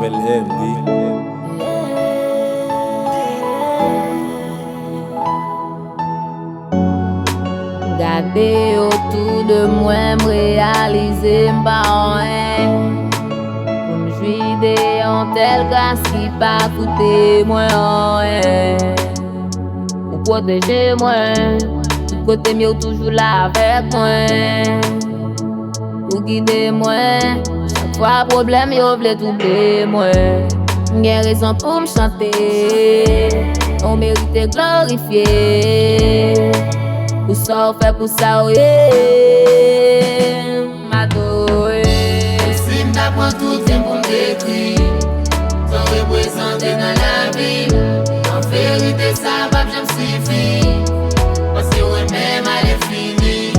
Nouvelle LD. Gade autour de moi, m'réaliser m'pa rien. Pour m'jouir de yon tel grâce qui pas coûter moi rien. Pour protéger moi, tout côté mieux toujours là avec moi. Pour guider moi, chaque fois problème yo vle doubler moi. Gen raison pour m'chanter, on mérite glorifier. Pour ça, on fait pour ça, oui. M'adorer. Si m'apprends tout le temps pour m'écrire, t'en représenter dans la vie. En vérité, ça va bien me suffire. Parce que ouais, même à l'infini.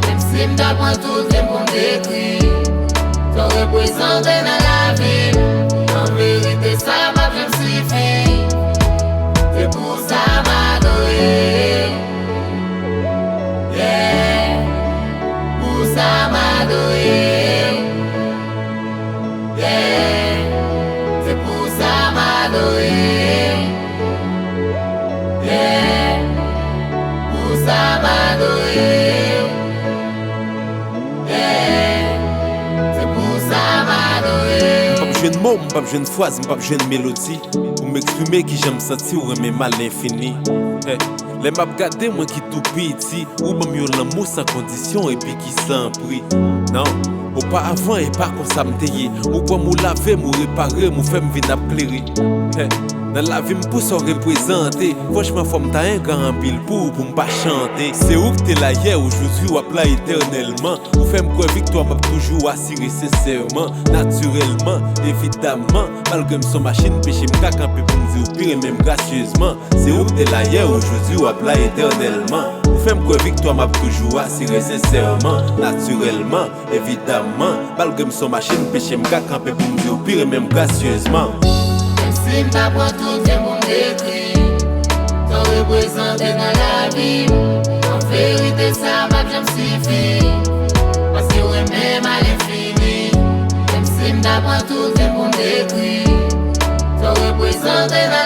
Même si m'apprends tout le temps pour m'écrire, t'en représenter dans la vie. En vérité, ça va bien me suffire. C'est pour ça m'adorer. Yeah, pour ça m'adorer. Yeah, c'est pour ça m'adorer. Yeah, pour ça m'adorer. Yeah, c'est pour ça m'adorer. M'pas besoin de mots, m'pas besoin de phrases, m'pas besoin de mélodie. Pour m'exprimer qui j'aime sentir ou aimer mal l'infini. Les m'a gardé moi qui tout petit, ou même yon l'amour sans condition et puis qui sans prix. Non, ou pas avant et pas comme ça m'tailler, ou pour m'ou laver, m'ou réparer, m'ou faire m'vin aplérer. Dans la vie m'pousse à représenter, franchement faut m'ta un grand pile pour m'pas chanter. C'est où que t'es là hier, aujourd'hui ou là éternellement. Ou fait m'croire victoire m'a toujours assuré sincèrement, naturellement, évidemment. Malgré son machine péché m'ka campé pour m'dire pire et même gracieusement. C'est où que t'es là hier, aujourd'hui ou là éternellement. Ou fait m'croire victoire m'a toujours assuré sincèrement, naturellement, évidemment. Malgré son machine péché m'ka campé pour m'dire pire et même gracieusement. Si m'apprends tout le temps pour m'écrire, t'en représenter dans la vie. En vérité, ça va bien me suffire. Parce que ouais, même à l'infini. Même si m'apprends tout le temps pour m'écrire, t'en représenter dans